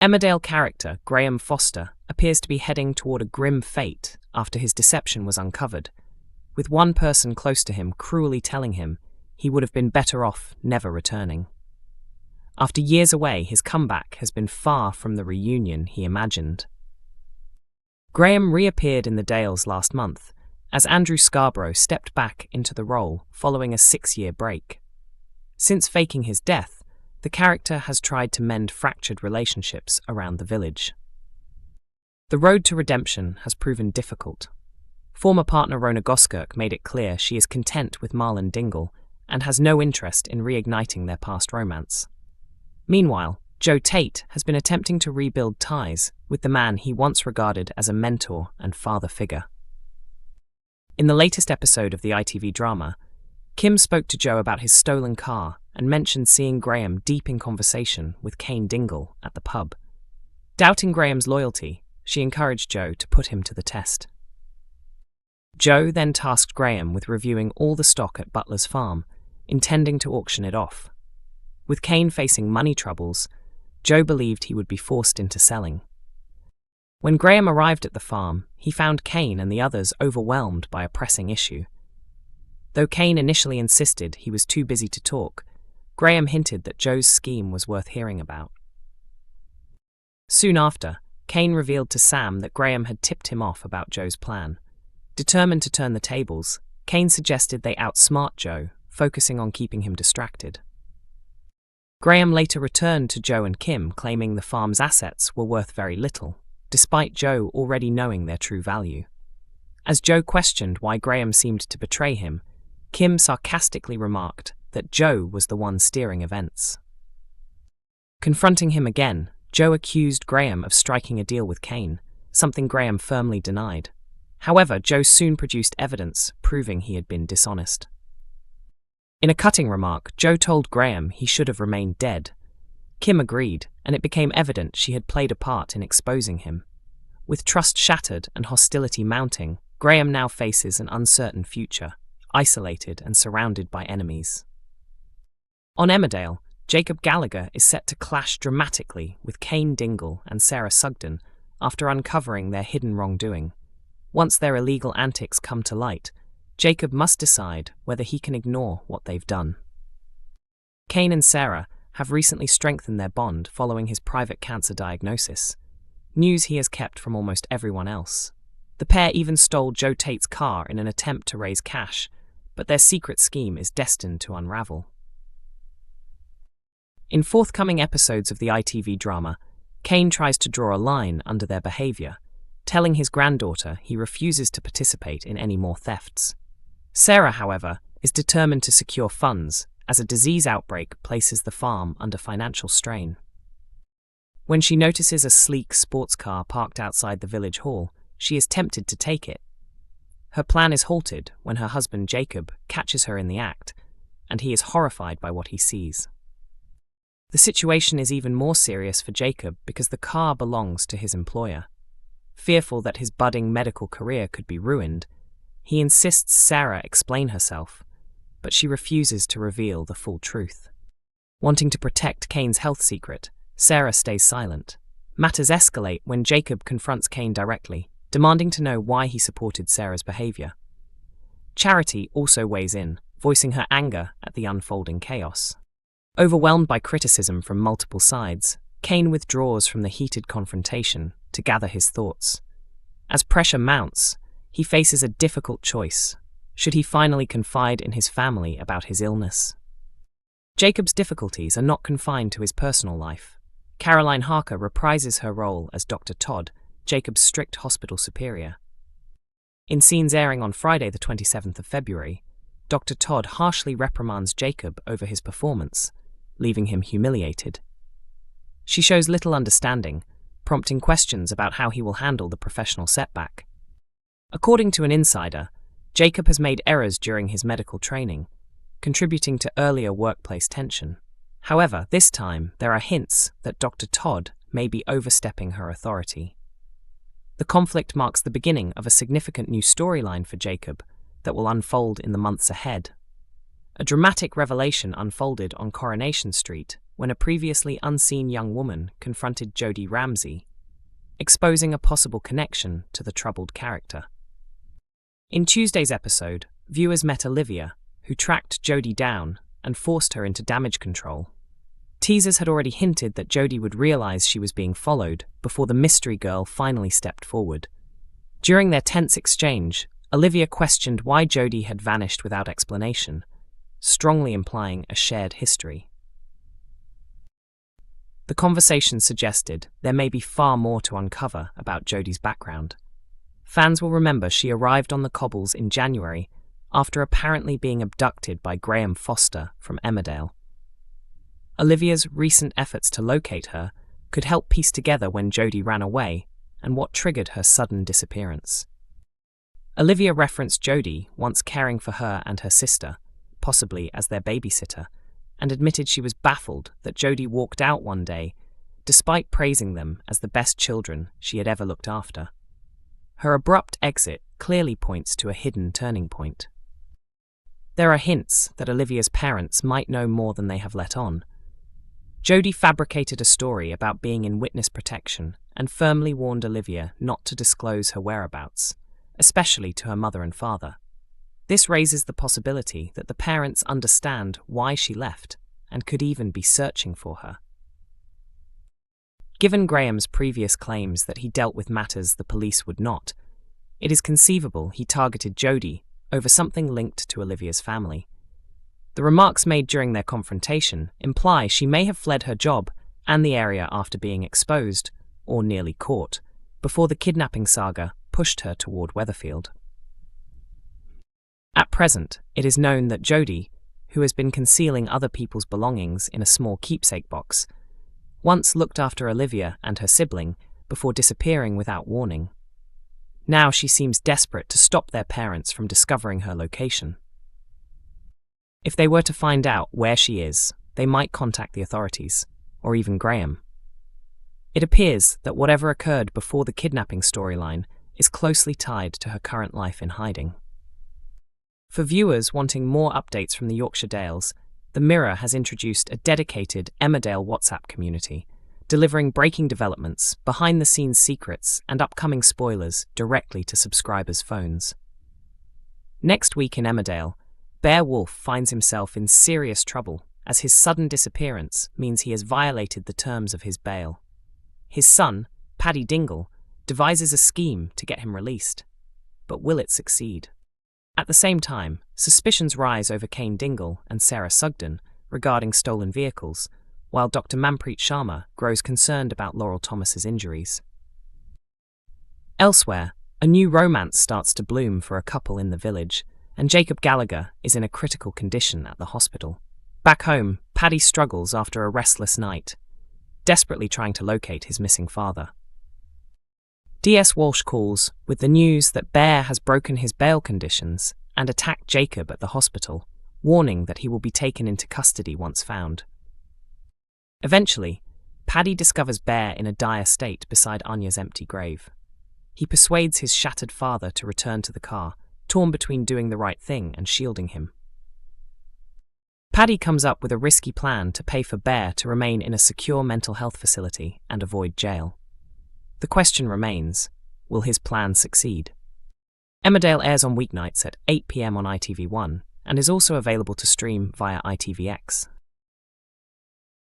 Emmerdale character Graham Foster appears to be heading toward a grim fate after his deception was uncovered, with one person close to him cruelly telling him he would have been better off never returning. After years away, his comeback has been far from the reunion he imagined. Graham reappeared in the Dales last month as Andrew Scarborough stepped back into the role following a 6-year break. Since faking his death, the character has tried to mend fractured relationships around the village. The road to redemption has proven difficult. Former partner Rona Goskirk made it clear she is content with Cain Dingle and has no interest in reigniting their past romance. Meanwhile, Joe Tate has been attempting to rebuild ties with the man he once regarded as a mentor and father figure. In the latest episode of the ITV drama, Kim spoke to Joe about his stolen car and mentioned seeing Graham deep in conversation with Cain Dingle at the pub. Doubting Graham's loyalty, she encouraged Joe to put him to the test. Joe then tasked Graham with reviewing all the stock at Butler's farm, intending to auction it off. With Cain facing money troubles, Joe believed he would be forced into selling. When Graham arrived at the farm, he found Cain and the others overwhelmed by a pressing issue. Though Cain initially insisted he was too busy to talk, Graham hinted that Joe's scheme was worth hearing about. Soon after, Cain revealed to Sam that Graham had tipped him off about Joe's plan. Determined to turn the tables, Cain suggested they outsmart Joe, focusing on keeping him distracted. Graham later returned to Joe and Kim, claiming the farm's assets were worth very little, despite Joe already knowing their true value. As Joe questioned why Graham seemed to betray him, Kim sarcastically remarked that Joe was the one steering events. Confronting him again, Joe accused Graham of striking a deal with Cain, something Graham firmly denied. However, Joe soon produced evidence proving he had been dishonest. In a cutting remark, Joe told Graham he should have remained dead. Kim agreed, and it became evident she had played a part in exposing him. With trust shattered and hostility mounting, Graham now faces an uncertain future, isolated and surrounded by enemies. On Emmerdale, Jacob Gallagher is set to clash dramatically with Cain Dingle and Sarah Sugden after uncovering their hidden wrongdoing. Once their illegal antics come to light, Jacob must decide whether he can ignore what they've done. Cain and Sarah have recently strengthened their bond following his private cancer diagnosis, news he has kept from almost everyone else. The pair even stole Joe Tate's car in an attempt to raise cash, but their secret scheme is destined to unravel. In forthcoming episodes of the ITV drama, Cain tries to draw a line under their behaviour, telling his granddaughter he refuses to participate in any more thefts. Sarah, however, is determined to secure funds as a disease outbreak places the farm under financial strain. When she notices a sleek sports car parked outside the village hall, she is tempted to take it. Her plan is halted when her husband Jacob catches her in the act, and he is horrified by what he sees. The situation is even more serious for Jacob because the car belongs to his employer. Fearful that his budding medical career could be ruined, he insists Sarah explain herself, but she refuses to reveal the full truth. Wanting to protect Cain's health secret, Sarah stays silent. Matters escalate when Jacob confronts Cain directly, demanding to know why he supported Sarah's behaviour. Charity also weighs in, voicing her anger at the unfolding chaos. Overwhelmed by criticism from multiple sides, Cain withdraws from the heated confrontation to gather his thoughts. As pressure mounts, he faces a difficult choice. Should he finally confide in his family about his illness? Jacob's difficulties are not confined to his personal life. Caroline Harker reprises her role as Dr. Todd, Jacob's strict hospital superior. In scenes airing on Friday the 27th of February, Dr. Todd harshly reprimands Jacob over his performance, leaving him humiliated. She shows little understanding, prompting questions about how he will handle the professional setback. According to an insider, Jacob has made errors during his medical training, contributing to earlier workplace tension. However, this time there are hints that Dr. Todd may be overstepping her authority. The conflict marks the beginning of a significant new storyline for Jacob that will unfold in the months ahead. A dramatic revelation unfolded on Coronation Street when a previously unseen young woman confronted Jodie Ramsey, exposing a possible connection to the troubled character. In Tuesday's episode, viewers met Olivia, who tracked Jodie down and forced her into damage control. Teasers had already hinted that Jodie would realize she was being followed before the mystery girl finally stepped forward. During their tense exchange, Olivia questioned why Jodie had vanished without explanation, strongly implying a shared history. The conversation suggested there may be far more to uncover about Jodie's background. Fans will remember she arrived on the cobbles in January after apparently being abducted by Graham Foster from Emmerdale. Olivia's recent efforts to locate her could help piece together when Jodie ran away and what triggered her sudden disappearance. Olivia referenced Jodie once caring for her and her sister, possibly as their babysitter, and admitted she was baffled that Jodie walked out one day, despite praising them as the best children she had ever looked after. Her abrupt exit clearly points to a hidden turning point. There are hints that Olivia's parents might know more than they have let on. Jodie fabricated a story about being in witness protection and firmly warned Olivia not to disclose her whereabouts, especially to her mother and father. This raises the possibility that the parents understand why she left and could even be searching for her. Given Graham's previous claims that he dealt with matters the police would not, it is conceivable he targeted Jodie over something linked to Olivia's family. The remarks made during their confrontation imply she may have fled her job and the area after being exposed, or nearly caught, before the kidnapping saga pushed her toward Weatherfield. At present, it is known that Jodie, who has been concealing other people's belongings in a small keepsake box, once looked after Olivia and her sibling before disappearing without warning. Now she seems desperate to stop their parents from discovering her location. If they were to find out where she is, they might contact the authorities, or even Graham. It appears that whatever occurred before the kidnapping storyline is closely tied to her current life in hiding. For viewers wanting more updates from the Yorkshire Dales, The Mirror has introduced a dedicated Emmerdale WhatsApp community, delivering breaking developments, behind-the-scenes secrets, and upcoming spoilers directly to subscribers' phones. Next week in Emmerdale, Bear Wolf finds himself in serious trouble as his sudden disappearance means he has violated the terms of his bail. His son, Cain Dingle, devises a scheme to get him released. But will it succeed? At the same time, suspicions rise over Cain Dingle and Sarah Sugden regarding stolen vehicles, while Dr. Manpreet Sharma grows concerned about Laurel Thomas's injuries. Elsewhere, a new romance starts to bloom for a couple in the village, and Jacob Gallagher is in a critical condition at the hospital. Back home, Paddy struggles after a restless night, desperately trying to locate his missing father. D.S. Walsh calls with the news that Bear has broken his bail conditions and attacked Jacob at the hospital, warning that he will be taken into custody once found. Eventually, Paddy discovers Bear in a dire state beside Anya's empty grave. He persuades his shattered father to return to the car, torn between doing the right thing and shielding him. Paddy comes up with a risky plan to pay for Bear to remain in a secure mental health facility and avoid jail. The question remains, will his plan succeed? Emmerdale airs on weeknights at 8 p.m. on ITV1 and is also available to stream via ITVX.